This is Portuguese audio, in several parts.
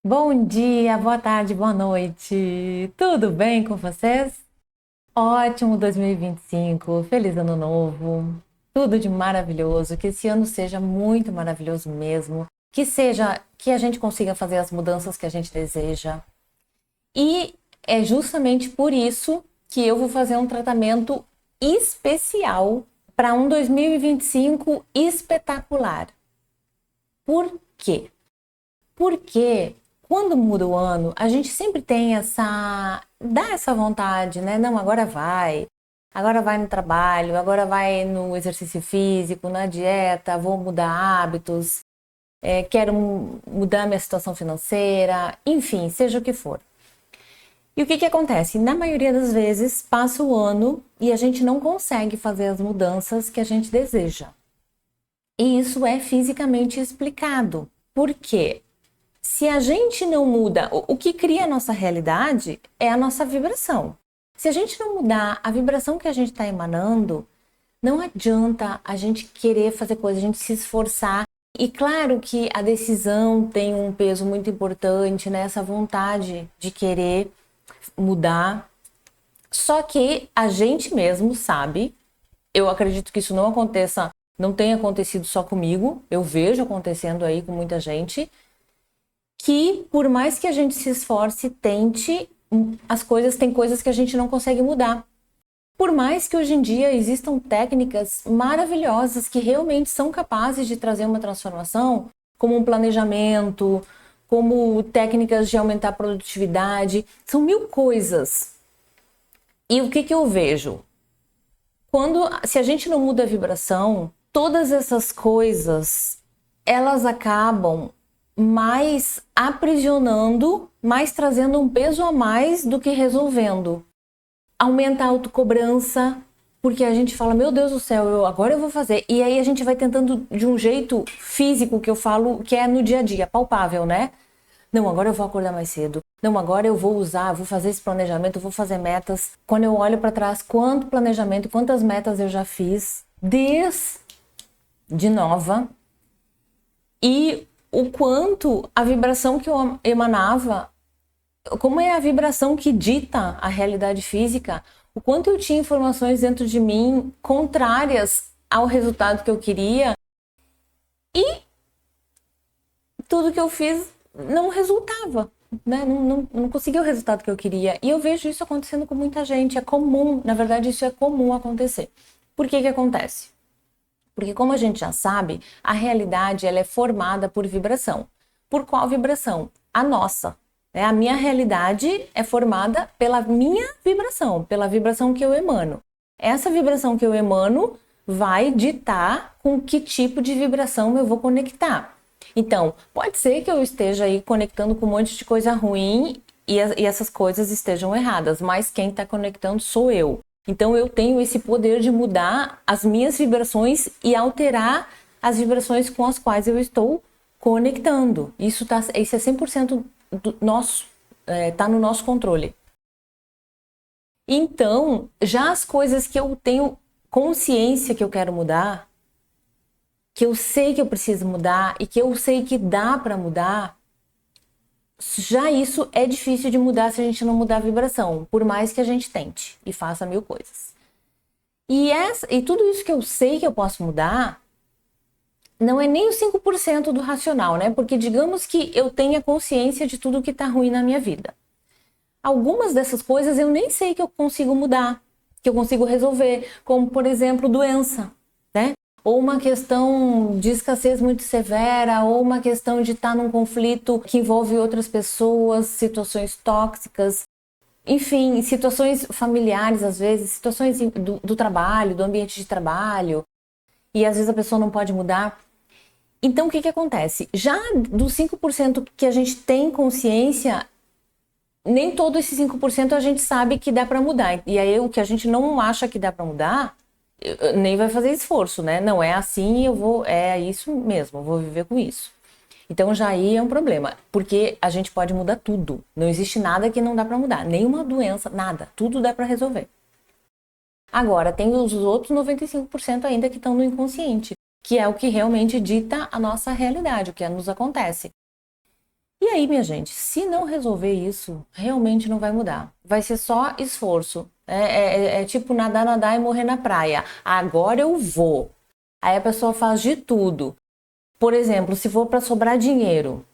Bom dia, boa tarde, boa noite. Tudo bem com vocês? Ótimo 2025, feliz ano novo. Tudo de maravilhoso, que esse ano seja muito maravilhoso mesmo, que a gente consiga fazer as mudanças que a gente deseja. E é justamente por isso que eu vou fazer um tratamento especial para um 2025 espetacular. Por quê? Porque quando muda o ano, a gente sempre tem dá essa vontade, né? Não, agora vai no trabalho, agora vai no exercício físico, na dieta, vou mudar hábitos, quero mudar minha situação financeira, enfim, seja o que for. E o que acontece? Na maioria das vezes, passa o ano e a gente não consegue fazer as mudanças que a gente deseja. E isso é fisicamente explicado. Por quê? Se a gente não muda, o que cria a nossa realidade é a nossa vibração. Se a gente não mudar a vibração que a gente está emanando, não adianta a gente querer fazer coisas, a gente se esforçar. E claro que a decisão tem um peso muito importante, né? Essa vontade de querer mudar. Só que a gente mesmo sabe, eu acredito que isso não aconteça, não tenha acontecido só comigo, eu vejo acontecendo aí com muita gente, que por mais que a gente se esforce, tente, tem coisas que a gente não consegue mudar. Por mais que hoje em dia existam técnicas maravilhosas que realmente são capazes de trazer uma transformação, como um planejamento, como técnicas de aumentar a produtividade, são mil coisas. E o que eu vejo? Se a gente não muda a vibração, todas essas coisas, elas acabam mais aprisionando, mais trazendo um peso a mais do que resolvendo. Aumenta a autocobrança, porque a gente fala, meu Deus do céu, agora eu vou fazer. E aí a gente vai tentando de um jeito físico, que eu falo, que é no dia a dia, palpável, né? Não, agora eu vou acordar mais cedo. Não, agora eu vou fazer esse planejamento, eu vou fazer metas. Quando eu olho para trás, quanto planejamento, quantas metas eu já fiz, desde nova. E o quanto a vibração que eu emanava, como é a vibração que dita a realidade física, o quanto eu tinha informações dentro de mim contrárias ao resultado que eu queria e tudo que eu fiz não resultava, né? Não conseguia o resultado que eu queria. E eu vejo isso acontecendo com muita gente, é comum, na verdade isso é comum acontecer. Por que acontece? Porque como a gente já sabe, a realidade ela é formada por vibração. Por qual vibração? A nossa. A minha realidade é formada pela minha vibração, pela vibração que eu emano. Essa vibração que eu emano vai ditar com que tipo de vibração eu vou conectar. Então, pode ser que eu esteja aí conectando com um monte de coisa ruim e essas coisas estejam erradas, mas quem está conectando sou eu. Então eu tenho esse poder de mudar as minhas vibrações e alterar as vibrações com as quais eu estou conectando. Isso é 100% nosso, tá no nosso controle. Então, já as coisas que eu tenho consciência que eu quero mudar, que eu sei que eu preciso mudar e que eu sei que dá para mudar, já isso é difícil de mudar se a gente não mudar a vibração, por mais que a gente tente e faça mil coisas. E tudo isso que eu sei que eu posso mudar, não é nem os 5% do racional, né? Porque digamos que eu tenha consciência de tudo que tá ruim na minha vida. Algumas dessas coisas eu nem sei que eu consigo mudar, que eu consigo resolver, como por exemplo, doença, né? Ou uma questão de escassez muito severa, ou uma questão de estar num conflito que envolve outras pessoas, situações tóxicas, enfim, situações familiares às vezes, situações do trabalho, do ambiente de trabalho, e às vezes a pessoa não pode mudar. Então o que acontece? Já dos 5% que a gente tem consciência, nem todo esse 5% a gente sabe que dá para mudar. E aí o que a gente não acha que dá para mudar, nem vai fazer esforço, né? Não é assim, é isso mesmo, eu vou viver com isso. Então já aí é um problema, porque a gente pode mudar tudo. Não existe nada que não dá para mudar, nenhuma doença, nada, tudo dá para resolver. Agora tem os outros 95% ainda que estão no inconsciente, que é o que realmente dita a nossa realidade, o que nos acontece. E aí, minha gente, se não resolver isso, realmente não vai mudar. Vai ser só esforço. É tipo nadar, nadar e morrer na praia. Agora eu vou. Aí a pessoa faz de tudo. Por exemplo, se for para sobrar dinheiro,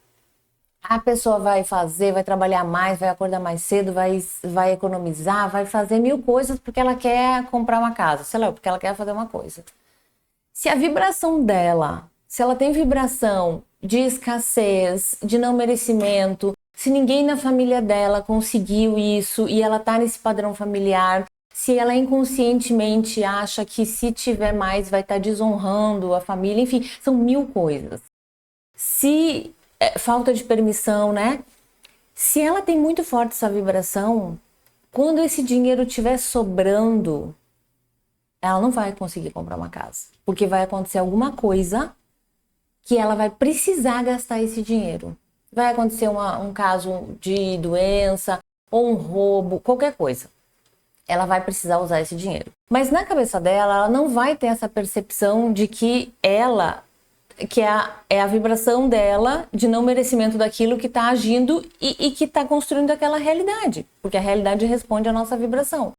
a pessoa vai fazer, vai trabalhar mais, vai acordar mais cedo, vai economizar, vai fazer mil coisas porque ela quer comprar uma casa, sei lá, porque ela quer fazer uma coisa. Se a vibração dela, se ela tem vibração de escassez, de não merecimento, se ninguém na família dela conseguiu isso e ela tá nesse padrão familiar, se ela inconscientemente acha que se tiver mais vai estar desonrando a família, enfim, são mil coisas. Se falta de permissão, né? Se ela tem muito forte essa vibração, quando esse dinheiro estiver sobrando, ela não vai conseguir comprar uma casa, porque vai acontecer alguma coisa que ela vai precisar gastar esse dinheiro. Vai acontecer um caso de doença ou um roubo, qualquer coisa. Ela vai precisar usar esse dinheiro. Mas na cabeça dela, ela não vai ter essa percepção de que ela, que é a vibração dela de não merecimento daquilo que está agindo e que está construindo aquela realidade. Porque a realidade responde à nossa vibração.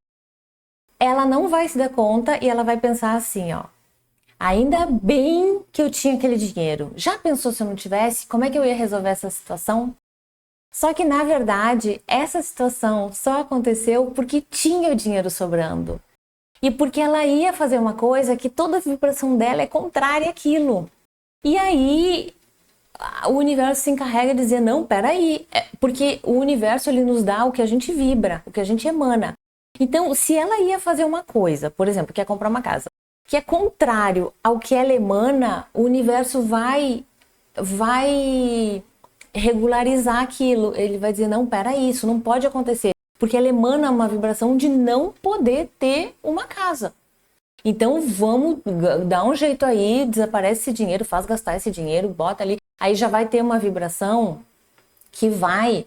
Ela não vai se dar conta e ela vai pensar assim, ó. Ainda bem que eu tinha aquele dinheiro. Já pensou se eu não tivesse? Como é que eu ia resolver essa situação? Só que, na verdade, essa situação só aconteceu porque tinha o dinheiro sobrando. E porque ela ia fazer uma coisa que toda a vibração dela é contrária àquilo. E aí, o universo se encarrega de dizer, não, peraí. Porque o universo, ele nos dá o que a gente vibra, o que a gente emana. Então, se ela ia fazer uma coisa, por exemplo, que é comprar uma casa, que é contrário ao que ela emana, o universo vai regularizar aquilo. Ele vai dizer, não, peraí, isso não pode acontecer. Porque ela emana uma vibração de não poder ter uma casa. Então vamos dar um jeito aí, desaparece esse dinheiro, faz gastar esse dinheiro, bota ali. Aí já vai ter uma vibração que vai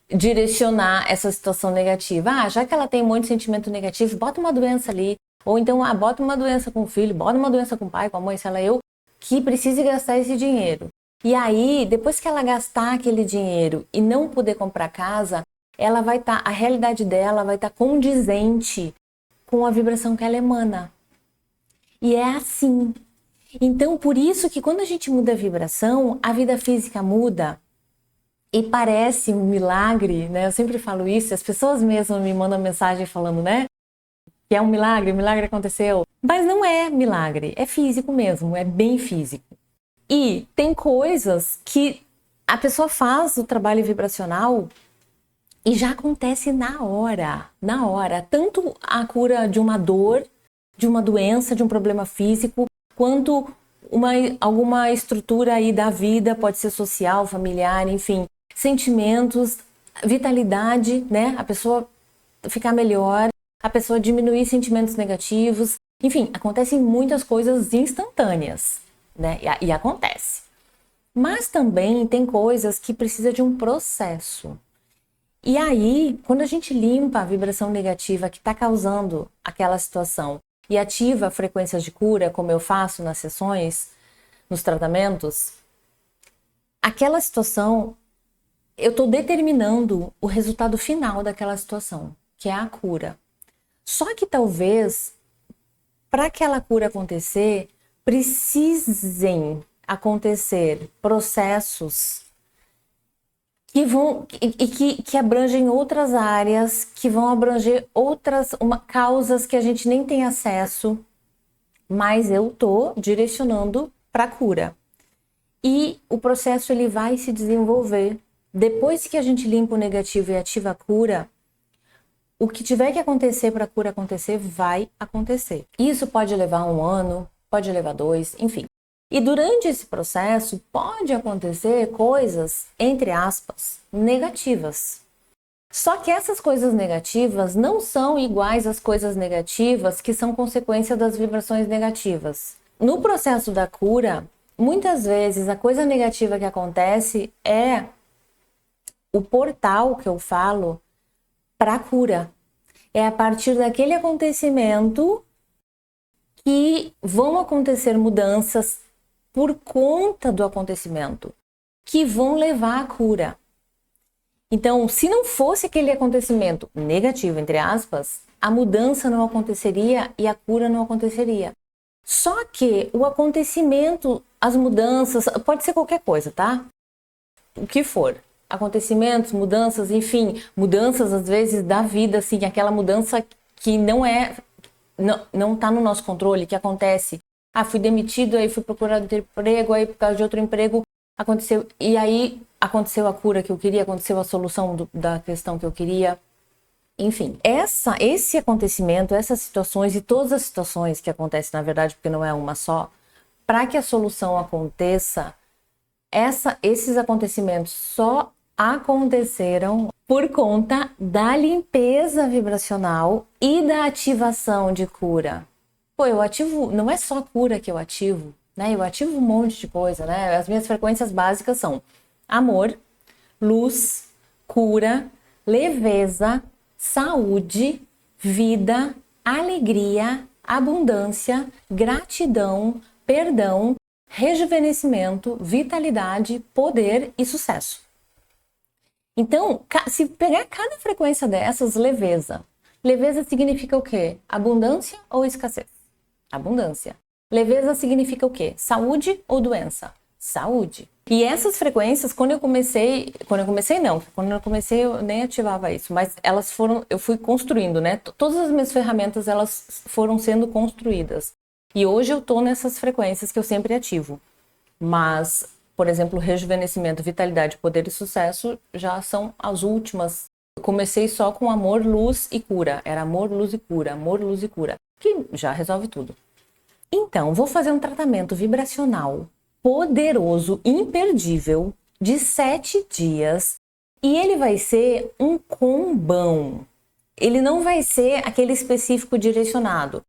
direcionar essa situação negativa. Ah, já que ela tem um monte de sentimento negativo, bota uma doença ali. Ou então, bota uma doença com o filho, bota uma doença com o pai, com a mãe, sei lá, eu, que precise gastar esse dinheiro. E aí, depois que ela gastar aquele dinheiro e não poder comprar casa, ela vai estar, a realidade dela vai estar condizente com a vibração que ela emana. E é assim. Então, por isso que quando a gente muda a vibração, a vida física muda. E parece um milagre, né? Eu sempre falo isso, as pessoas mesmo me mandam mensagem falando, né? Que é um milagre, o milagre aconteceu. Mas não é milagre, é físico mesmo, é bem físico. E tem coisas que a pessoa faz o trabalho vibracional e já acontece na hora, na hora. Tanto a cura de uma dor, de uma doença, de um problema físico, quanto alguma estrutura aí da vida, pode ser social, familiar, enfim, sentimentos, vitalidade, né? A pessoa ficar melhor, a pessoa diminuir sentimentos negativos, enfim, acontecem muitas coisas instantâneas, né? E acontece. Mas também tem coisas que precisam de um processo. E aí, quando a gente limpa a vibração negativa que está causando aquela situação e ativa frequências de cura, como eu faço nas sessões, nos tratamentos, aquela situação, eu estou determinando o resultado final daquela situação, que é a cura. Só que talvez, para aquela cura acontecer, precisem acontecer processos que abrangem outras áreas, que vão abranger outras causas que a gente nem tem acesso, mas eu tô direcionando para a cura. E o processo ele vai se desenvolver. Depois que a gente limpa o negativo e ativa a cura, o que tiver que acontecer para a cura acontecer, vai acontecer. Isso pode levar 1 ano, pode levar 2, enfim. E durante esse processo pode acontecer coisas, entre aspas, negativas. Só que essas coisas negativas não são iguais às coisas negativas que são consequência das vibrações negativas. No processo da cura, muitas vezes a coisa negativa que acontece é o portal que eu falo para a cura. É a partir daquele acontecimento que vão acontecer mudanças por conta do acontecimento. que vão levar à cura. Então, se não fosse aquele acontecimento negativo, entre aspas, a mudança não aconteceria e a cura não aconteceria. Só que o acontecimento, as mudanças, pode ser qualquer coisa, tá? O que for. Acontecimentos, mudanças, enfim, mudanças às vezes da vida, assim, aquela mudança que não tá no nosso controle, que acontece. Ah, fui demitido, aí fui procurar outro emprego, aí por causa de outro emprego aconteceu, e aí aconteceu a cura que eu queria, aconteceu a solução da questão que eu queria. Enfim, esse acontecimento, essas situações e todas as situações que acontecem, na verdade, porque não é uma só, para que a solução aconteça, esses acontecimentos só aconteceram por conta da limpeza vibracional e da ativação de cura. Pô, eu ativo, não é só cura que eu ativo, né? Eu ativo um monte de coisa, né? As minhas frequências básicas são amor, luz, cura, leveza, saúde, vida, alegria, abundância, gratidão, perdão, rejuvenescimento, vitalidade, poder e sucesso. Então, se pegar cada frequência dessas, leveza. Leveza significa o quê? Abundância ou escassez? Abundância. Leveza significa o quê? Saúde ou doença? Saúde. E essas frequências, quando eu comecei eu nem ativava isso, mas eu fui construindo, né? Todas as minhas ferramentas, elas foram sendo construídas. E hoje eu tô nessas frequências que eu sempre ativo. Mas, por exemplo, rejuvenescimento, vitalidade, poder e sucesso já são as últimas. Eu comecei só com amor, luz e cura. Era amor, luz e cura, amor, luz e cura, que já resolve tudo. Então, vou fazer um tratamento vibracional poderoso, imperdível, de 7 dias. E ele vai ser um combão. Ele não vai ser aquele específico direcionado.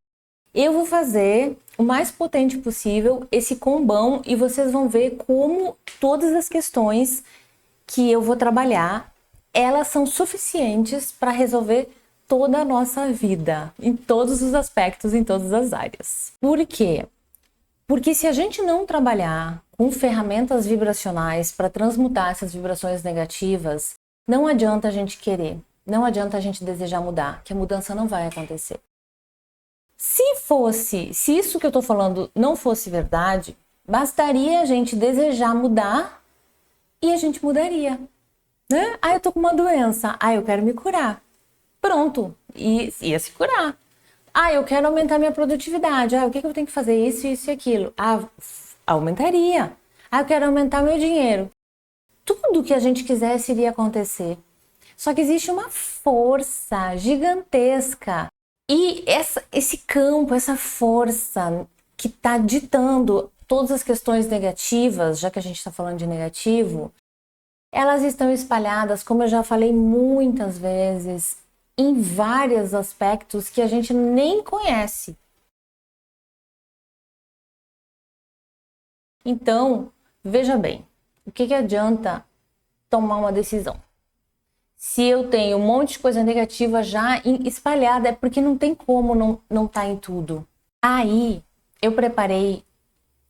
Eu vou fazer o mais potente possível esse combão e vocês vão ver como todas as questões que eu vou trabalhar, elas são suficientes para resolver toda a nossa vida, em todos os aspectos, em todas as áreas. Por quê? Porque se a gente não trabalhar com ferramentas vibracionais para transmutar essas vibrações negativas, não adianta a gente querer, não adianta a gente desejar mudar, que a mudança não vai acontecer. Se isso que eu tô falando não fosse verdade, bastaria a gente desejar mudar e a gente mudaria, né? Ah, eu tô com uma doença, ah, eu quero me curar. Pronto, e ia se curar. Ah, eu quero aumentar minha produtividade. Ah, o que eu tenho que fazer? Isso e aquilo. Ah, aumentaria. Ah, eu quero aumentar meu dinheiro. Tudo que a gente quisesse iria acontecer. Só que existe uma força gigantesca. E esse campo, essa força que está ditando todas as questões negativas, já que a gente está falando de negativo, elas estão espalhadas, como eu já falei muitas vezes, em vários aspectos que a gente nem conhece. Então, veja bem, o que adianta tomar uma decisão? Se eu tenho um monte de coisa negativa já espalhada, é porque não tem como não tá em tudo. Aí, eu preparei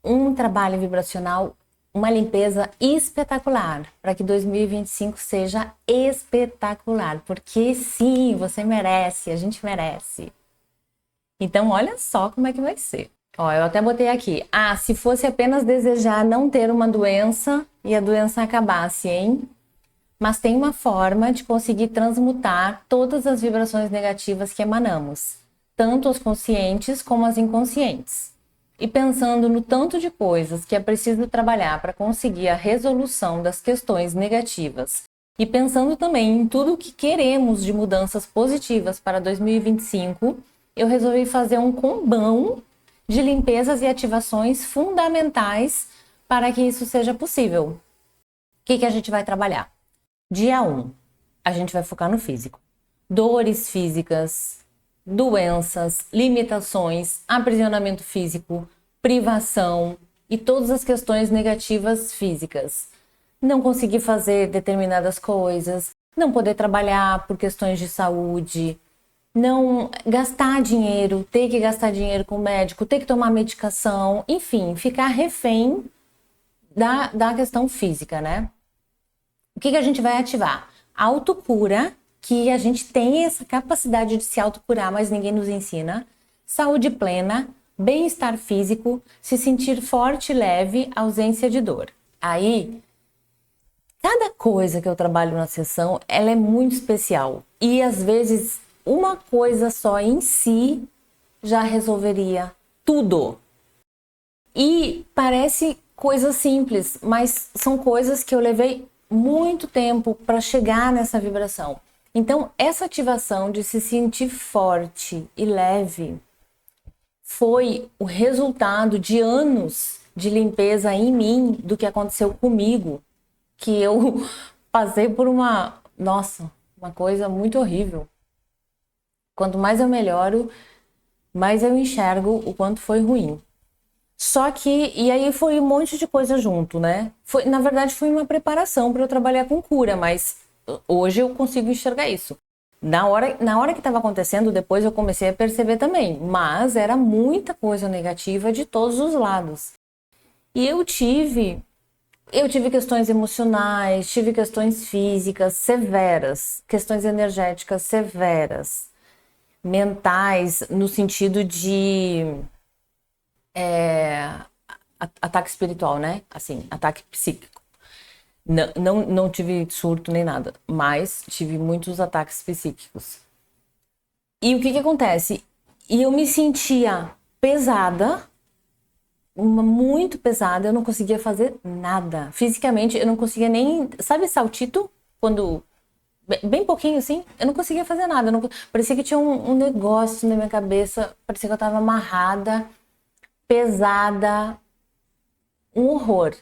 um trabalho vibracional, uma limpeza espetacular, para que 2025 seja espetacular, porque sim, você merece, a gente merece. Então, olha só como é que vai ser. Ó, eu até botei aqui. Ah, se fosse apenas desejar não ter uma doença e a doença acabasse, hein? Mas tem uma forma de conseguir transmutar todas as vibrações negativas que emanamos, tanto as conscientes como as inconscientes. E pensando no tanto de coisas que é preciso trabalhar para conseguir a resolução das questões negativas, e pensando também em tudo o que queremos de mudanças positivas para 2025, eu resolvi fazer um combão de limpezas e ativações fundamentais para que isso seja possível. O que a gente vai trabalhar? Dia 1, a gente vai focar no físico. Dores físicas, doenças, limitações, aprisionamento físico, privação e todas as questões negativas físicas. Não conseguir fazer determinadas coisas, não poder trabalhar por questões de saúde, não gastar dinheiro, ter que gastar dinheiro com o médico, ter que tomar medicação, enfim, ficar refém da questão física, né? O que a gente vai ativar? Autocura, que a gente tem essa capacidade de se autocurar, mas ninguém nos ensina. Saúde plena, bem-estar físico, se sentir forte e leve, ausência de dor. Aí, cada coisa que eu trabalho na sessão, ela é muito especial. E às vezes, uma coisa só em si já resolveria tudo. E parece coisa simples, mas são coisas que eu levei muito tempo para chegar nessa vibração. Então, essa ativação de se sentir forte e leve foi o resultado de anos de limpeza em mim do que aconteceu comigo, que eu passei por uma coisa muito horrível. Quanto mais eu melhoro, mais eu enxergo o quanto foi ruim. Só que, e aí foi um monte de coisa junto, né? Na verdade, foi uma preparação para eu trabalhar com cura, mas hoje eu consigo enxergar isso. Na hora que estava acontecendo, depois eu comecei a perceber também, mas era muita coisa negativa de todos os lados. E eu tive questões emocionais, tive questões físicas severas, questões energéticas severas, mentais, no sentido de ataque espiritual, né? Assim, ataque psíquico. Não tive surto nem nada, mas tive muitos ataques psíquicos. E o que acontece? E eu me sentia pesada, muito pesada, eu não conseguia fazer nada. Fisicamente, eu não conseguia nem... Sabe saltito? Quando... Bem pouquinho assim, eu não conseguia fazer nada. Parecia que tinha um negócio na minha cabeça, parecia que eu tava amarrada, pesada, um horror.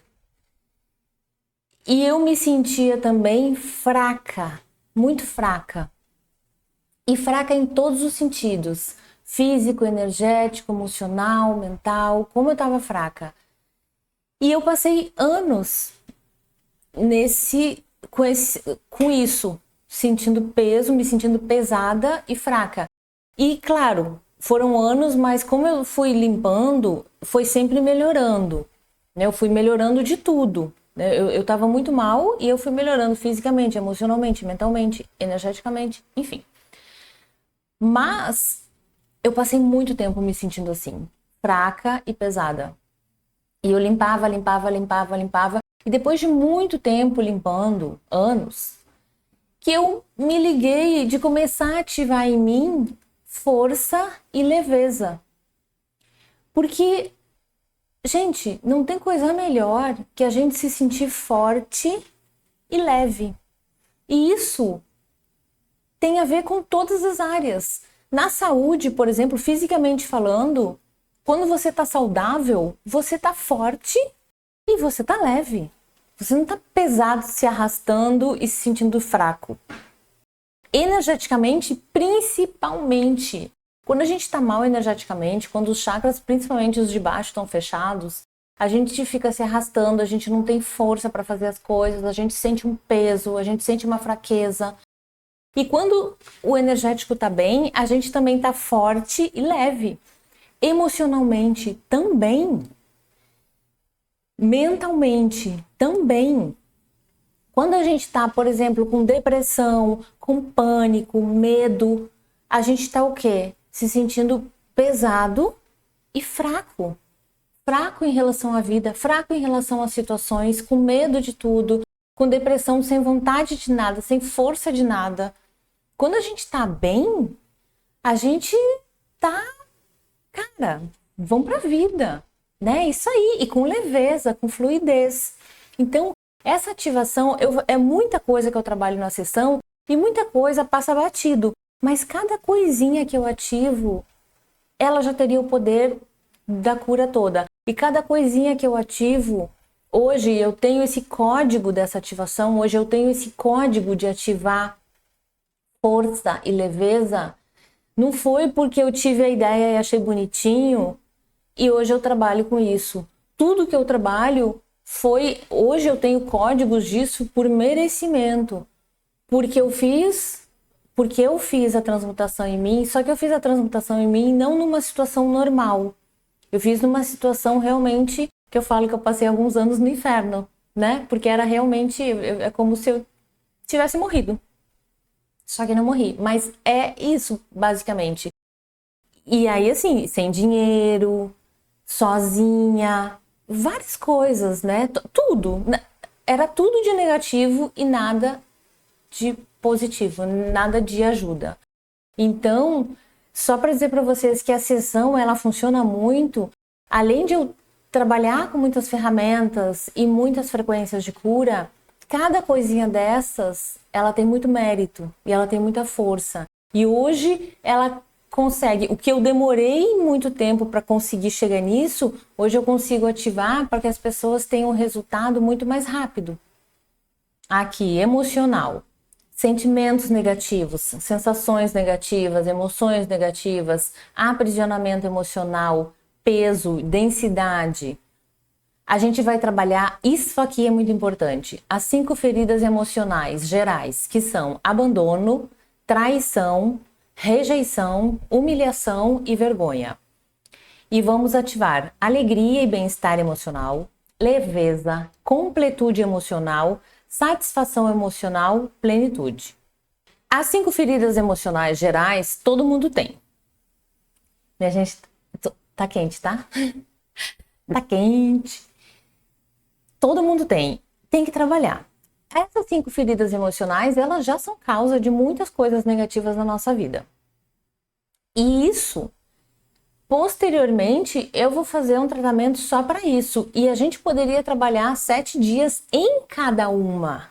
E eu me sentia também fraca, muito fraca. E fraca em todos os sentidos. Físico, energético, emocional, mental, como eu tava fraca. E eu passei anos com isso, sentindo peso, me sentindo pesada e fraca. E claro, foram anos, mas como eu fui limpando, foi sempre melhorando, né? Eu fui melhorando de tudo. Eu tava muito mal e eu fui melhorando fisicamente, emocionalmente, mentalmente, energeticamente, enfim. Mas eu passei muito tempo me sentindo assim, fraca e pesada. E eu limpava. E depois de muito tempo limpando, anos, que eu me liguei de começar a ativar em mim força e leveza. Porque, gente, não tem coisa melhor que a gente se sentir forte e leve. E isso tem a ver com todas as áreas. Na saúde, por exemplo, fisicamente falando, quando você está saudável, você está forte e você está leve. Você não está pesado, se arrastando e se sentindo fraco. Energeticamente, principalmente. Quando a gente está mal energeticamente, quando os chakras, principalmente os de baixo, estão fechados, a gente fica se arrastando, a gente não tem força para fazer as coisas, a gente sente um peso, a gente sente uma fraqueza. E quando o energético está bem, a gente também está forte e leve. Emocionalmente também. Mentalmente também. Quando a gente está, por exemplo, com depressão, com pânico, medo, a gente está o quê? Se sentindo pesado e fraco. Fraco em relação à vida, fraco em relação às situações, com medo de tudo, com depressão, sem vontade de nada, sem força de nada. Quando a gente está bem, a gente tá, cara, vamos pra vida, né? Isso aí, e com leveza, com fluidez. Então, essa ativação é muita coisa que eu trabalho na sessão e muita coisa passa batido. Mas cada coisinha que eu ativo, ela já teria o poder da cura toda. E cada coisinha que eu ativo, hoje eu tenho esse código dessa ativação, hoje eu tenho esse código de ativar força e leveza. Não foi porque eu tive a ideia e achei bonitinho e hoje eu trabalho com isso. Tudo que eu trabalho hoje eu tenho códigos disso por merecimento. Porque eu fiz a transmutação em mim, só que eu fiz a transmutação em mim não numa situação normal. Eu fiz numa situação realmente que eu falo que eu passei alguns anos no inferno, né? Porque era realmente, é como se eu tivesse morrido. Só que não morri. Mas é isso, basicamente. E aí, assim, sem dinheiro, sozinha, várias coisas, né? Tudo. Era tudo de negativo e nada de positivo, nada de ajuda. Então, só para dizer para vocês que a sessão ela funciona muito, além de eu trabalhar com muitas ferramentas e muitas frequências de cura, cada coisinha dessas, ela tem muito mérito e ela tem muita força. E hoje ela consegue, o que eu demorei muito tempo para conseguir chegar nisso, hoje eu consigo ativar para que as pessoas tenham um resultado muito mais rápido. Aqui, emocional. Sentimentos negativos, sensações negativas, emoções negativas, aprisionamento emocional, peso, densidade. A gente vai trabalhar, isso aqui é muito importante, as 5 feridas emocionais gerais, que são abandono, traição, rejeição, humilhação e vergonha. E vamos ativar alegria e bem-estar emocional, leveza, completude emocional, satisfação emocional, plenitude. As 5 feridas emocionais gerais, todo mundo tem. Minha gente, tá quente, tá? Tá quente. Todo mundo tem. Tem que trabalhar. Essas 5 feridas emocionais, elas já são causa de muitas coisas negativas na nossa vida. E isso, posteriormente, eu vou fazer um tratamento só para isso. E a gente poderia trabalhar 7 dias em cada uma.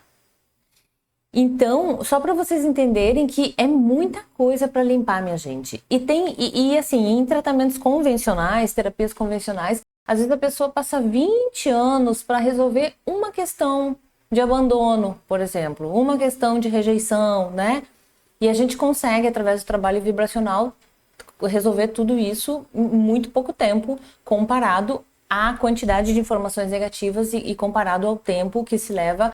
Então, só para vocês entenderem que é muita coisa para limpar, minha gente. E assim, em tratamentos convencionais, terapias convencionais, às vezes a pessoa passa 20 anos para resolver uma questão de abandono, por exemplo, uma questão de rejeição, né? E a gente consegue, através do trabalho vibracional, resolver tudo isso em muito pouco tempo, comparado à quantidade de informações negativas e comparado ao tempo que se leva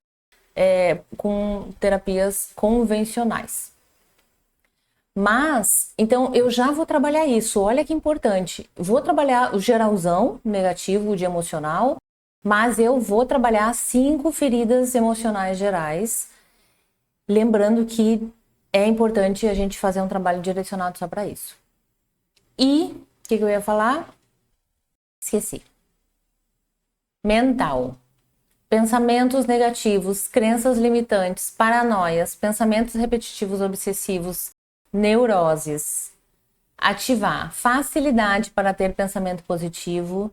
com terapias convencionais. Mas, então, eu já vou trabalhar isso. Olha que importante. Vou trabalhar o geralzão negativo de emocional, mas eu vou trabalhar 5 feridas emocionais gerais. Lembrando que é importante a gente fazer um trabalho direcionado só para isso. E, o que eu ia falar? Esqueci. Mental. Pensamentos negativos, crenças limitantes, paranoias, pensamentos repetitivos obsessivos, neuroses. Ativar facilidade para ter pensamento positivo,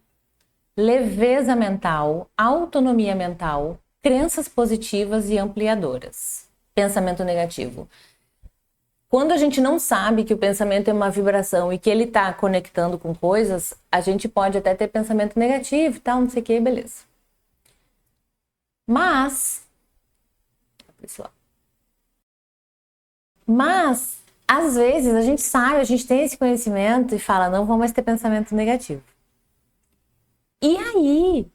leveza mental, autonomia mental, crenças positivas e ampliadoras. Pensamento negativo. Quando a gente não sabe que o pensamento é uma vibração e que ele está conectando com coisas, a gente pode até ter pensamento negativo e tal, não sei o que, beleza. Mas, às vezes, a gente sabe, a gente tem esse conhecimento e fala, não vou mais ter pensamento negativo. E aí,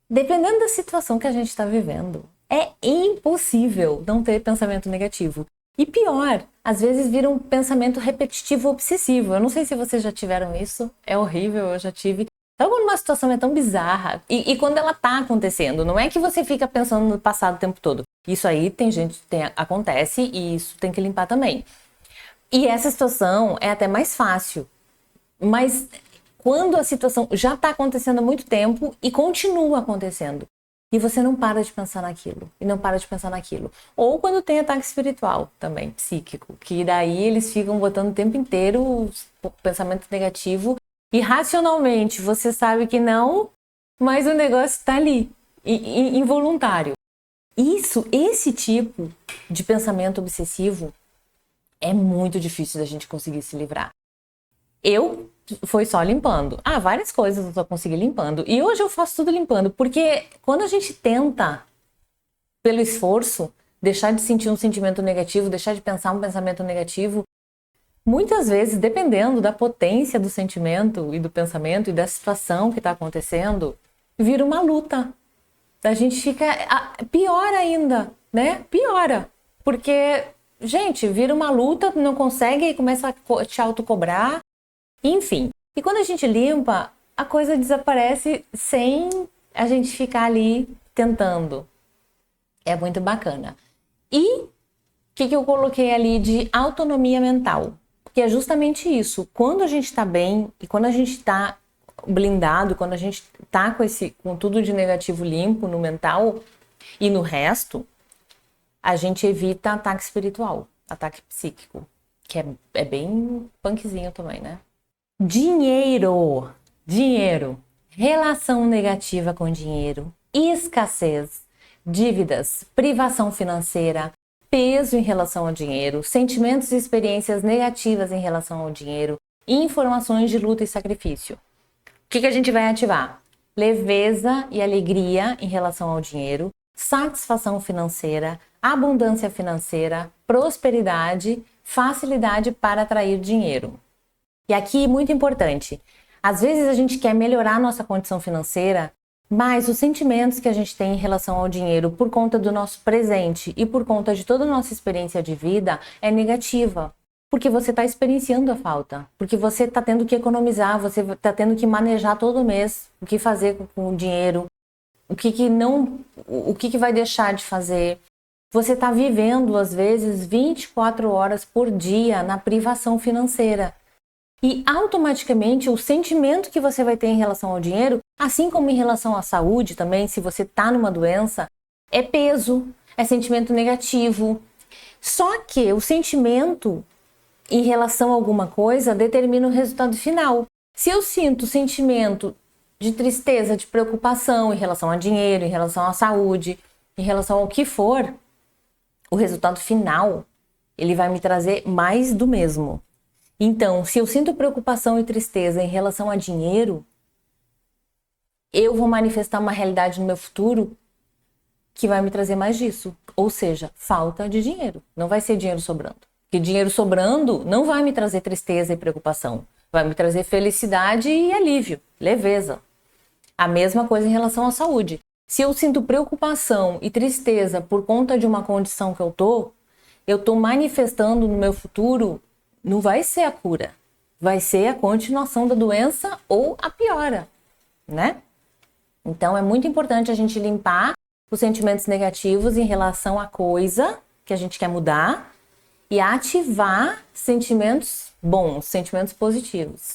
dependendo da situação que a gente está vivendo, é impossível não ter pensamento negativo. E pior, às vezes vira um pensamento repetitivo obsessivo. Eu não sei se vocês já tiveram isso, é horrível, eu já tive. Então, quando uma situação é tão bizarra, e quando ela tá acontecendo, não é que você fica pensando no passado o tempo todo. Isso aí acontece e isso tem que limpar também. E essa situação é até mais fácil. Mas quando a situação já está acontecendo há muito tempo e continua acontecendo, e você não para de pensar naquilo, e não para de pensar naquilo. Ou quando tem ataque espiritual também, psíquico, que daí eles ficam botando o tempo inteiro o pensamento negativo e racionalmente você sabe que não, mas o negócio está ali, involuntário. Esse tipo de pensamento obsessivo é muito difícil da gente conseguir se livrar. Foi só limpando. Várias coisas eu só consegui limpando. E hoje eu faço tudo limpando, porque quando a gente tenta, pelo esforço, deixar de sentir um sentimento negativo, deixar de pensar um pensamento negativo, muitas vezes, dependendo da potência do sentimento e do pensamento e da situação que está acontecendo, vira uma luta. A gente fica pior ainda, né? Piora. Porque, gente, vira uma luta, não consegue e começa a te autocobrar. Enfim, e quando a gente limpa, a coisa desaparece sem a gente ficar ali tentando. É muito bacana. E o que eu coloquei ali de autonomia mental? Porque é justamente isso. Quando a gente está bem e quando a gente está blindado, quando a gente está com tudo de negativo limpo no mental e no resto, a gente evita ataque espiritual, ataque psíquico, que é bem punkzinho também, né? Dinheiro, relação negativa com dinheiro, escassez, dívidas, privação financeira, peso em relação ao dinheiro, sentimentos e experiências negativas em relação ao dinheiro, informações de luta e sacrifício. O que a gente vai ativar? Leveza e alegria em relação ao dinheiro, satisfação financeira, abundância financeira, prosperidade, facilidade para atrair dinheiro. E aqui, muito importante, às vezes a gente quer melhorar a nossa condição financeira, mas os sentimentos que a gente tem em relação ao dinheiro por conta do nosso presente e por conta de toda a nossa experiência de vida é negativa. Porque você está experienciando a falta, porque você está tendo que economizar, você está tendo que manejar todo mês o que fazer com o dinheiro, o que vai deixar de fazer. Você está vivendo, às vezes, 24 horas por dia na privação financeira. E automaticamente o sentimento que você vai ter em relação ao dinheiro, assim como em relação à saúde também, se você está numa doença, é peso, é sentimento negativo. Só que o sentimento em relação a alguma coisa determina o resultado final. Se eu sinto sentimento de tristeza, de preocupação em relação a dinheiro, em relação à saúde, em relação ao que for, o resultado final, ele vai me trazer mais do mesmo. Então, se eu sinto preocupação e tristeza em relação a dinheiro, eu vou manifestar uma realidade no meu futuro que vai me trazer mais disso. Ou seja, falta de dinheiro. Não vai ser dinheiro sobrando. Porque dinheiro sobrando não vai me trazer tristeza e preocupação. Vai me trazer felicidade e alívio, leveza. A mesma coisa em relação à saúde. Se eu sinto preocupação e tristeza por conta de uma condição que eu tô manifestando no meu futuro, não vai ser a cura. Vai ser a continuação da doença ou a piora, né? Então é muito importante a gente limpar os sentimentos negativos em relação à coisa que a gente quer mudar e ativar sentimentos bons, sentimentos positivos.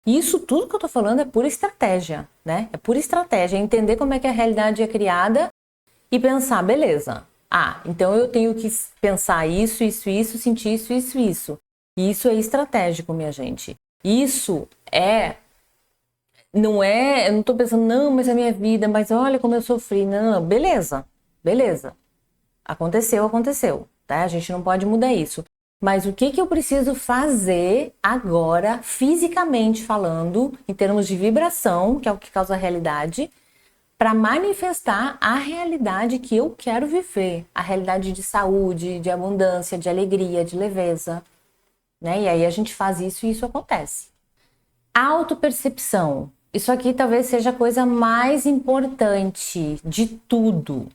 Isso tudo que eu tô falando é pura estratégia, né? É pura estratégia, é entender como é que a realidade é criada e pensar, beleza, então eu tenho que pensar isso, sentir isso. E isso é estratégico, minha gente. Isso não é, eu não tô pensando, não, mas é minha vida, mas olha como eu sofri. Não, beleza. Aconteceu, tá? A gente não pode mudar isso. Mas o que eu preciso fazer agora, fisicamente falando, em termos de vibração, que é o que causa a realidade, para manifestar a realidade que eu quero viver, a realidade de saúde, de abundância, de alegria, de leveza, né? E aí a gente faz isso e isso acontece. Autopercepção. Isso aqui talvez seja a coisa mais importante de tudo.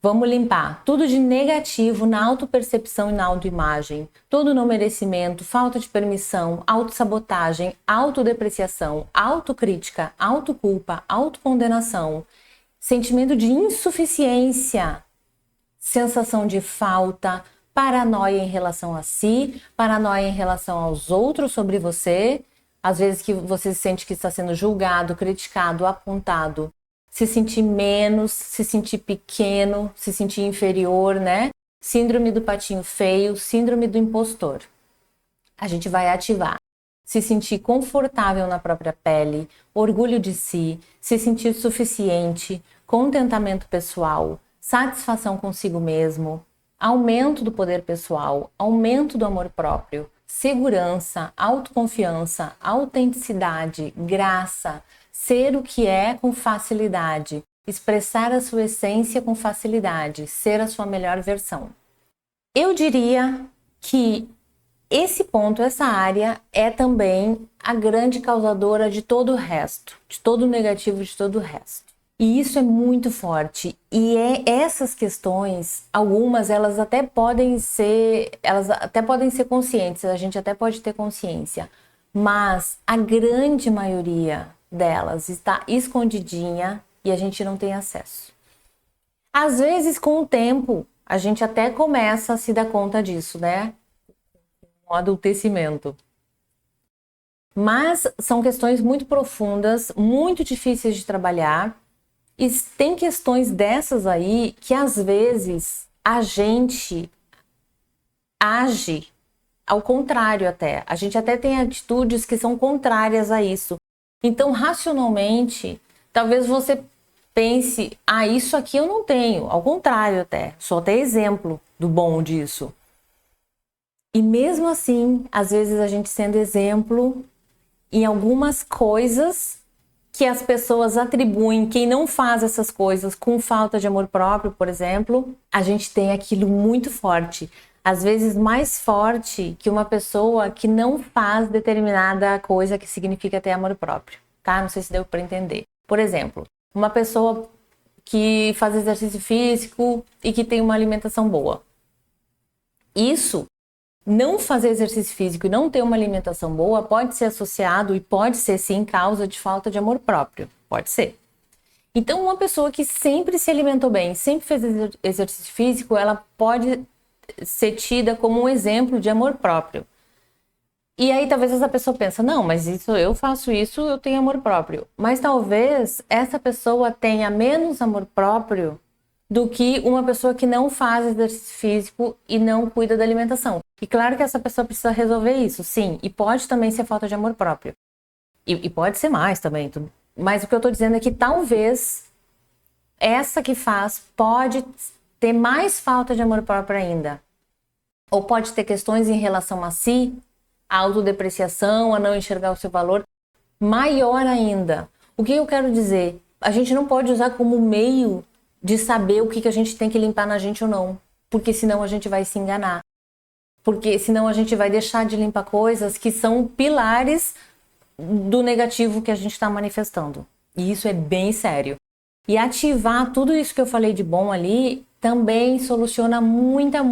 Vamos limpar tudo de negativo na autopercepção e na autoimagem, todo não merecimento, falta de permissão, autossabotagem, autodepreciação, autocrítica, autoculpa, autocondenação, sentimento de insuficiência, sensação de falta, paranoia em relação a si, paranoia em relação aos outros sobre você, às vezes que você sente que está sendo julgado, criticado, apontado, se sentir menos, se sentir pequeno, se sentir inferior, né? Síndrome do patinho feio, síndrome do impostor. A gente vai ativar. Se sentir confortável na própria pele, orgulho de si, se sentir suficiente, contentamento pessoal, satisfação consigo mesmo, aumento do poder pessoal, aumento do amor próprio, segurança, autoconfiança, autenticidade, graça, ser o que é com facilidade, expressar a sua essência com facilidade, ser a sua melhor versão. Eu diria que esse ponto, essa área, é também a grande causadora de todo o resto, de todo o negativo, de todo o resto. E isso é muito forte. E essas questões, algumas, elas até podem ser conscientes, a gente até pode ter consciência. Mas a grande maioria delas está escondidinha e a gente não tem acesso. Às vezes, com o tempo, a gente até começa a se dar conta disso, né? O adultecimento. Mas são questões muito profundas, muito difíceis de trabalhar. E tem questões dessas aí que às vezes a gente age ao contrário até. A gente até tem atitudes que são contrárias a isso. Então, racionalmente, talvez você pense, isso aqui eu não tenho. Ao contrário até, só até exemplo do bom disso. E mesmo assim, às vezes a gente sendo exemplo em algumas coisas que as pessoas atribuem quem não faz essas coisas com falta de amor próprio, por exemplo, a gente tem aquilo muito forte. Às vezes mais forte que uma pessoa que não faz determinada coisa que significa ter amor próprio, tá? Não sei se deu para entender. Por exemplo, uma pessoa que faz exercício físico e que tem uma alimentação boa. Isso, não fazer exercício físico e não ter uma alimentação boa pode ser associado e pode ser sim causa de falta de amor próprio. Pode ser. Então, uma pessoa que sempre se alimentou bem, sempre fez exercício físico, ela pode ser tida como um exemplo de amor próprio. E aí talvez essa pessoa pensa, não, mas eu faço isso, eu tenho amor próprio. Mas talvez essa pessoa tenha menos amor próprio do que uma pessoa que não faz exercício físico e não cuida da alimentação. E claro que essa pessoa precisa resolver isso, sim. E pode também ser falta de amor próprio. E pode ser mais também. Mas o que eu tô dizendo é que talvez essa que faz pode ter mais falta de amor próprio ainda. Ou pode ter questões em relação a si, a autodepreciação, a não enxergar o seu valor, maior ainda. O que eu quero dizer? A gente não pode usar como meio de saber o que a gente tem que limpar na gente ou não, porque senão a gente vai se enganar. Porque senão a gente vai deixar de limpar coisas que são pilares do negativo que a gente está manifestando. E isso é bem sério. E ativar tudo isso que eu falei de bom ali também soluciona muita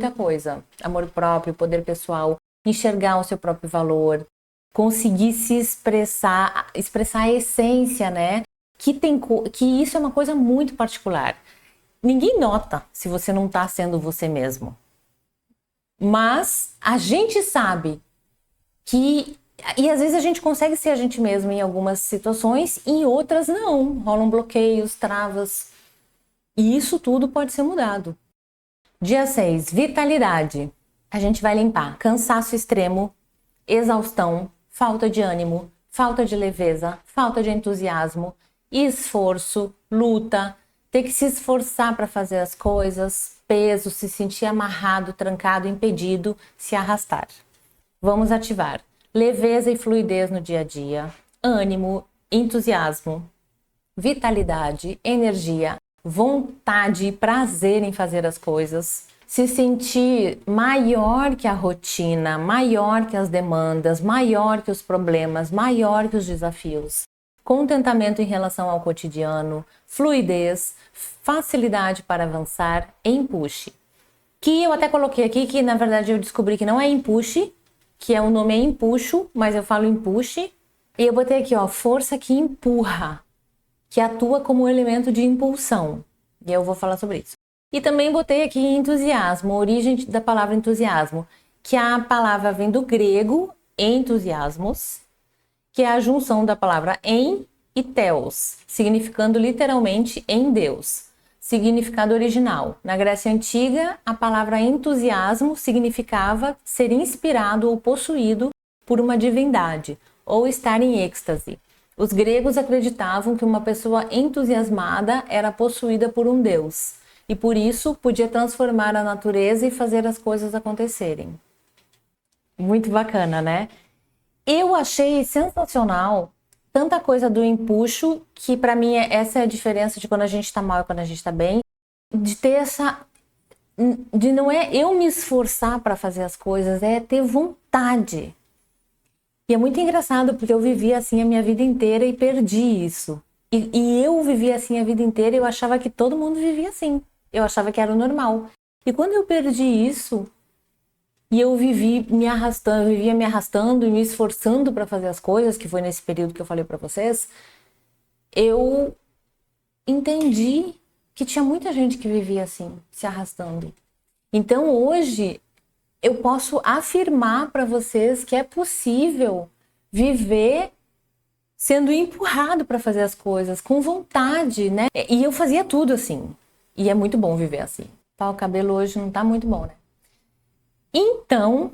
coisa. Amor próprio, poder pessoal, enxergar o seu próprio valor, conseguir se expressar a essência, né? Que isso é uma coisa muito particular. Ninguém nota se você não está sendo você mesmo. Mas a gente sabe que... E às vezes a gente consegue ser a gente mesmo em algumas situações, e em outras não. Rolam bloqueios, travas. E isso tudo pode ser mudado. Dia 6, vitalidade. A gente vai limpar cansaço extremo, exaustão, falta de ânimo, falta de leveza, falta de entusiasmo, esforço, luta, ter que se esforçar para fazer as coisas, peso, se sentir amarrado, trancado, impedido, se arrastar. Vamos ativar leveza e fluidez no dia a dia, ânimo, entusiasmo, vitalidade, energia, vontade e prazer em fazer as coisas, se sentir maior que a rotina, maior que as demandas, maior que os problemas, maior que os desafios, contentamento em relação ao cotidiano, fluidez, facilidade para avançar, empuxe. Que eu até coloquei aqui que na verdade eu descobri que não é empuxe, que o nome é empuxo, mas eu falo empuxe. E eu botei aqui, força que empurra, que atua como elemento de impulsão. E eu vou falar sobre isso. E também botei aqui entusiasmo, a origem da palavra entusiasmo, que a palavra vem do grego entusiasmos, que é a junção da palavra em e theos, significando literalmente em Deus. Significado original. Na Grécia Antiga, a palavra entusiasmo significava ser inspirado ou possuído por uma divindade, ou estar em êxtase. Os gregos acreditavam que uma pessoa entusiasmada era possuída por um deus, e por isso podia transformar a natureza e fazer as coisas acontecerem. Muito bacana, né? Eu achei sensacional tanta coisa do empuxo, que para mim essa é a diferença de quando a gente tá mal e quando a gente tá bem, de ter de não é eu me esforçar para fazer as coisas, é ter vontade. E é muito engraçado, porque eu vivi assim a minha vida inteira e perdi isso. E eu vivi assim a vida inteira e eu achava que todo mundo vivia assim. Eu achava que era o normal. E quando eu perdi isso, E eu vivia me arrastando e me esforçando para fazer as coisas, que foi nesse período que eu falei para vocês. Eu entendi que tinha muita gente que vivia assim, se arrastando. Então hoje eu posso afirmar para vocês que é possível viver sendo empurrado para fazer as coisas com vontade, né? E eu fazia tudo assim. E é muito bom viver assim. O cabelo hoje não tá muito bom, né? Então,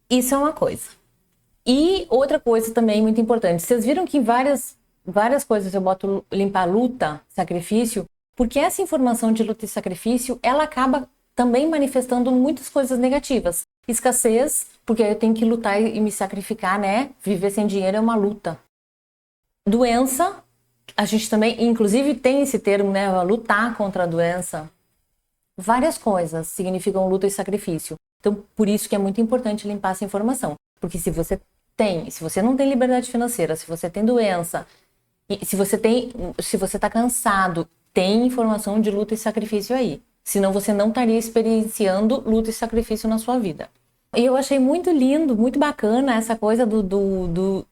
isso é uma coisa. E outra coisa também muito importante. Vocês viram que em várias coisas eu boto limpar luta, sacrifício, porque essa informação de luta e sacrifício, ela acaba também manifestando muitas coisas negativas. Escassez, porque eu tenho que lutar e me sacrificar, né? Viver sem dinheiro é uma luta. Doença, a gente também, inclusive tem esse termo, né? Lutar contra a doença. Várias coisas significam luta e sacrifício. Então, por isso que é muito importante limpar essa informação. Porque se você não tem liberdade financeira, se você tem doença, se você está cansado, tem informação de luta e sacrifício aí. Senão você não estaria experienciando luta e sacrifício na sua vida. E eu achei muito lindo, muito bacana essa coisa do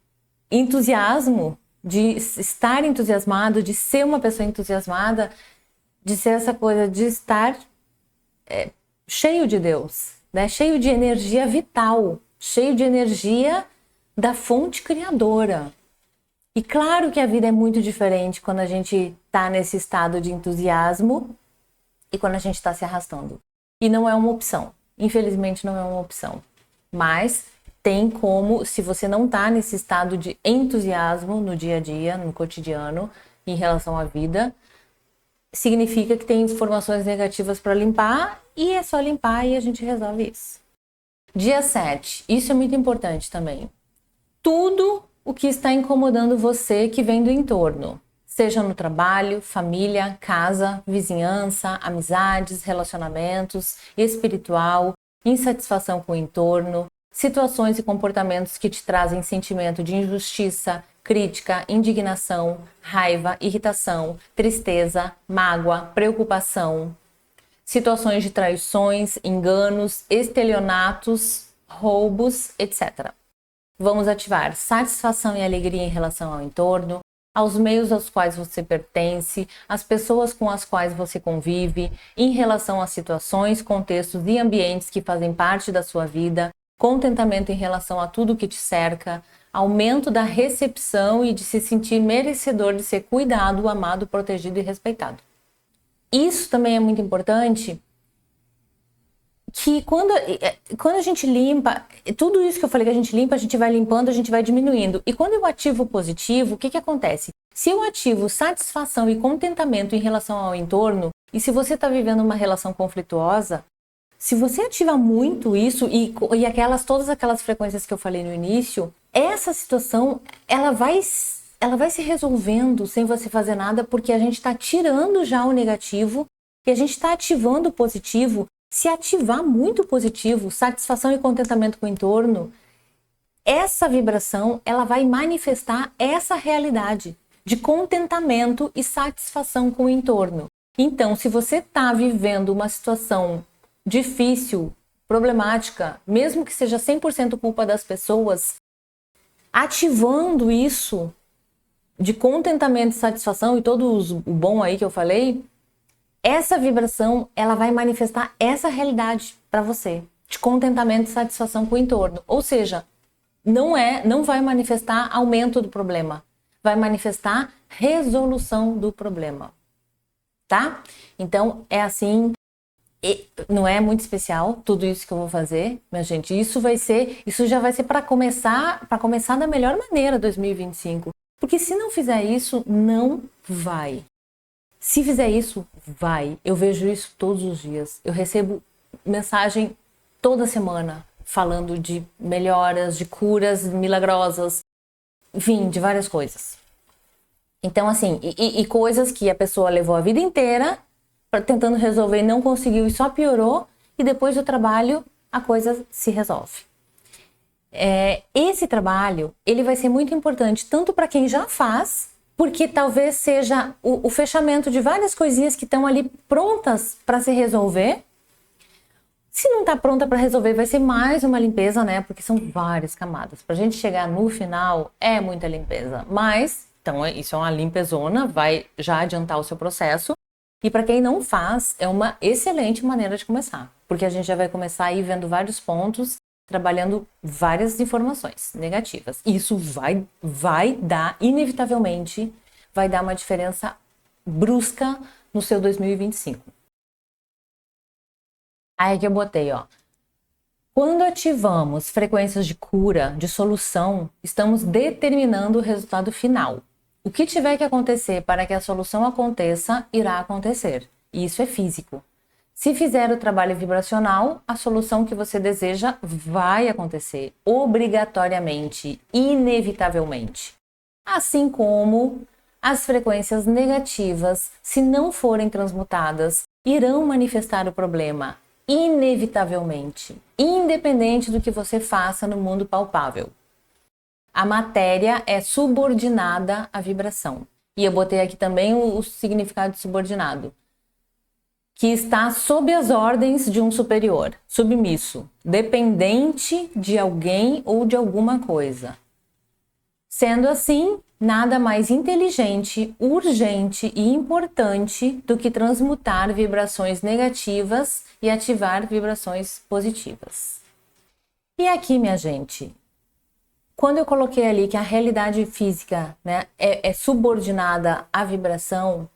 entusiasmo, de estar entusiasmado, de ser uma pessoa entusiasmada, de ser essa coisa de estar cheio de Deus, né? Cheio de energia vital, cheio de energia da fonte criadora. E claro que a vida é muito diferente quando a gente está nesse estado de entusiasmo e quando a gente está se arrastando. E não é uma opção. Infelizmente não é uma opção. Mas tem como, se você não está nesse estado de entusiasmo no dia a dia, no cotidiano, em relação à vida, significa que tem informações negativas para limpar e é só limpar e a gente resolve isso. Dia 7. Isso é muito importante também. Tudo o que está incomodando você que vem do entorno, seja no trabalho, família, casa, vizinhança, amizades, relacionamentos, espiritual, insatisfação com o entorno, situações e comportamentos que te trazem sentimento de injustiça, crítica, indignação, raiva, irritação, tristeza, mágoa, preocupação, situações de traições, enganos, estelionatos, roubos, etc. Vamos ativar satisfação e alegria em relação ao entorno, aos meios aos quais você pertence, às pessoas com as quais você convive, em relação às situações, contextos e ambientes que fazem parte da sua vida, contentamento em relação a tudo que te cerca, aumento da recepção e de se sentir merecedor de ser cuidado, amado, protegido e respeitado. Isso também é muito importante, que quando a gente limpa, tudo isso que eu falei que a gente limpa, a gente vai limpando, a gente vai diminuindo. E quando eu ativo o positivo, o que acontece? Se eu ativo satisfação e contentamento em relação ao entorno, e se você está vivendo uma relação conflituosa, se você ativa muito isso e todas aquelas frequências que eu falei no início, essa situação ela vai se resolvendo sem você fazer nada, porque a gente está tirando já o negativo e a gente está ativando o positivo. Se ativar muito positivo, satisfação e contentamento com o entorno, essa vibração ela vai manifestar essa realidade de contentamento e satisfação com o entorno. Então, se você está vivendo uma situação difícil, problemática, mesmo que seja 100% culpa das pessoas, ativando isso de contentamento e satisfação e todo o bom aí que eu falei, essa vibração ela vai manifestar essa realidade para você, de contentamento e satisfação com o entorno. Ou seja, não vai manifestar aumento do problema, vai manifestar resolução do problema, tá? Então é assim. Não é muito especial tudo isso que eu vou fazer, minha gente. Isso já vai ser para começar da melhor maneira 2025. Porque se não fizer isso, não vai. Se fizer isso, vai. Eu vejo isso todos os dias. Eu recebo mensagem toda semana falando de melhoras, de curas milagrosas, enfim, de várias coisas. Então, assim, e coisas que a pessoa levou a vida inteira tentando resolver e não conseguiu e só piorou, e depois do trabalho a coisa se resolve. Esse trabalho ele vai ser muito importante tanto para quem já faz, porque talvez seja o fechamento de várias coisinhas que estão ali prontas para se resolver, Se não tá pronta para resolver, vai ser mais uma limpeza, né? Porque são várias camadas. Pra gente chegar no final, é muita limpeza. Mas, então, isso é uma limpezona, vai já adiantar o seu processo. E para quem não faz, é uma excelente maneira de começar. Porque a gente já vai começar aí vendo vários pontos, trabalhando várias informações negativas. Isso vai dar, inevitavelmente, vai dar uma diferença brusca no seu 2025. Aí que eu botei, ó. Quando ativamos frequências de cura, de solução, estamos determinando o resultado final. O que tiver que acontecer para que a solução aconteça, irá acontecer. E isso é físico. Se fizer o trabalho vibracional, a solução que você deseja vai acontecer, obrigatoriamente, inevitavelmente. Assim como as frequências negativas, se não forem transmutadas, irão manifestar o problema, inevitavelmente, independente do que você faça no mundo palpável. A matéria é subordinada à vibração. E eu botei aqui também o significado de subordinado, que está sob as ordens de um superior, submisso, dependente de alguém ou de alguma coisa. Sendo assim, nada mais inteligente, urgente e importante do que transmutar vibrações negativas e ativar vibrações positivas. E aqui, minha gente, quando eu coloquei ali que a realidade física, né, é subordinada à vibração,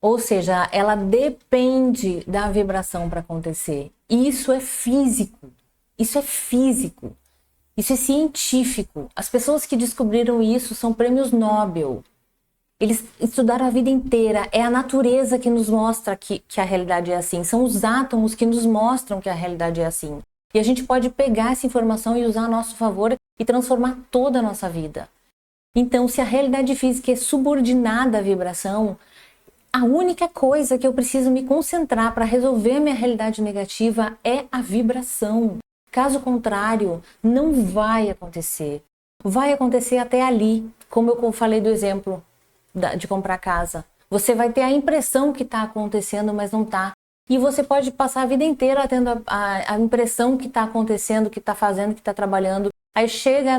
ou seja, ela depende da vibração para acontecer. Isso é físico. Isso é físico. Isso é científico. As pessoas que descobriram isso são prêmios Nobel. Eles estudaram a vida inteira. É a natureza que nos mostra que a realidade é assim. São os átomos que nos mostram que a realidade é assim. E a gente pode pegar essa informação e usar a nosso favor e transformar toda a nossa vida. Então, se a realidade física é subordinada à vibração, a única coisa que eu preciso me concentrar para resolver a minha realidade negativa é a vibração. Caso contrário, não vai acontecer. Vai acontecer até ali, como eu falei do exemplo de comprar casa. Você vai ter a impressão que está acontecendo, mas não está. E você pode passar a vida inteira tendo a impressão que está acontecendo, que está fazendo, que está trabalhando. Aí chega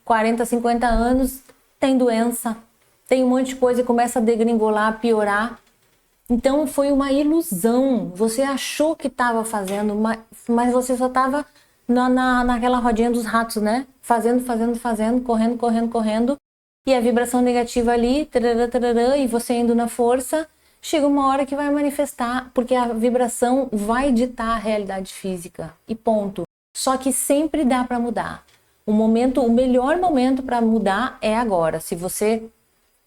40, 50 anos, tem doença, tem um monte de coisa e começa a degringolar, a piorar. Então foi uma ilusão. Você achou que estava fazendo, mas você só estava naquela rodinha dos ratos, né? Fazendo, correndo. E a vibração negativa ali, tarará, tarará, e você indo na força, chega uma hora que vai manifestar, porque a vibração vai ditar a realidade física. E ponto. Só que sempre dá para mudar. O melhor momento para mudar é agora. Se você,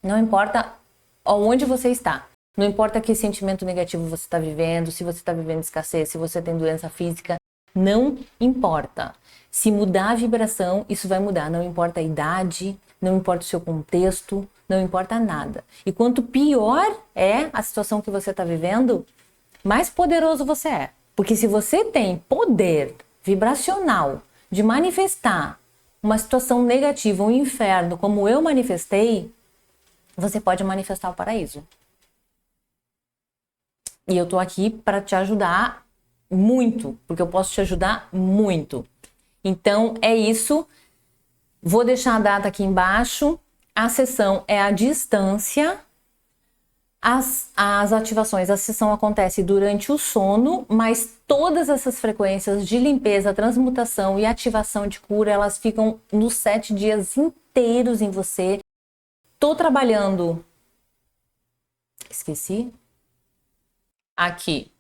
não importa onde você está. Não importa que sentimento negativo você está vivendo, se você está vivendo escassez, se você tem doença física, não importa. Se mudar a vibração, isso vai mudar. Não importa a idade, não importa o seu contexto, não importa nada. E quanto pior é a situação que você está vivendo, mais poderoso você é. Porque se você tem poder vibracional de manifestar uma situação negativa, um inferno, como eu manifestei, você pode manifestar o paraíso. E eu tô aqui para te ajudar muito, porque eu posso te ajudar muito. Então é isso. Vou deixar a data aqui embaixo. A sessão é à distância. As ativações, a sessão acontece durante o sono, mas todas essas frequências de limpeza, transmutação e ativação de cura, elas ficam nos 7 dias inteiros em você. Tô trabalhando. Esqueci. Aqui.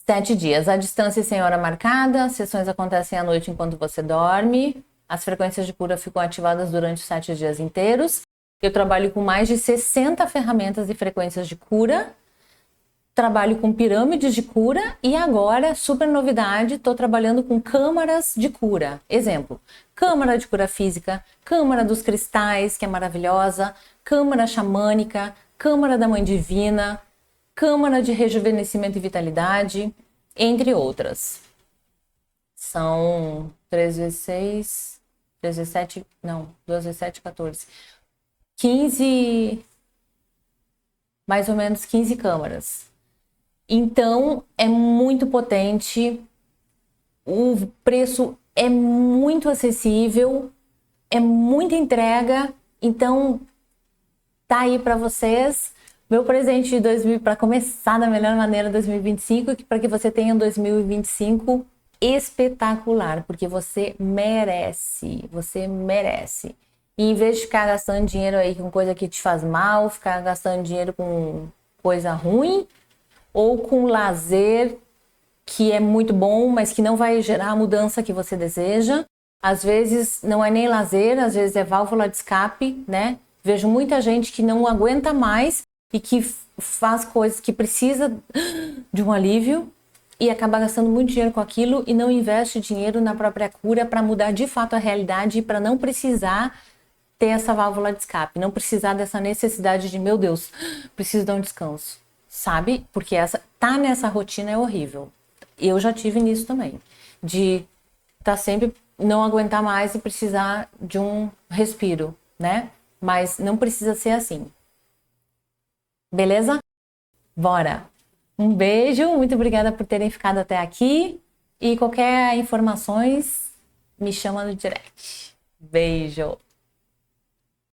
7 dias. A distância é sem hora marcada. As sessões acontecem à noite enquanto você dorme. As frequências de cura ficam ativadas durante os 7 dias inteiros. Eu trabalho com mais de 60 ferramentas e frequências de cura. Trabalho com pirâmides de cura e agora, super novidade, estou trabalhando com câmaras de cura. Exemplo, câmara de cura física, câmara dos cristais, que é maravilhosa, câmara xamânica, câmara da Mãe Divina, câmara de rejuvenescimento e vitalidade, entre outras. São 3 vezes 6, 3 vezes 7, não, 2 vezes 7, 14. 15, mais ou menos 15 câmaras. Então, é muito potente, o preço é muito acessível, é muita entrega, então tá aí para vocês. Meu presente de 2000 para começar da melhor maneira 2025, para que você tenha um 2025 espetacular, porque você merece, você merece. E em vez de ficar gastando dinheiro aí com coisa que te faz mal, ficar gastando dinheiro com coisa ruim ou com lazer que é muito bom, mas que não vai gerar a mudança que você deseja. Às vezes não é nem lazer, às vezes é válvula de escape, né? Vejo muita gente que não aguenta mais e que faz coisas que precisa de um alívio e acaba gastando muito dinheiro com aquilo e não investe dinheiro na própria cura para mudar de fato a realidade e para não precisar ter essa válvula de escape, não precisar dessa necessidade de, meu Deus, preciso dar um descanso, sabe? Porque tá nessa rotina é horrível. Eu já tive nisso também, de tá sempre não aguentar mais e precisar de um respiro, né? Mas não precisa ser assim. Beleza? Bora! Um beijo, muito obrigada por terem ficado até aqui e qualquer informações me chama no direct. Beijo!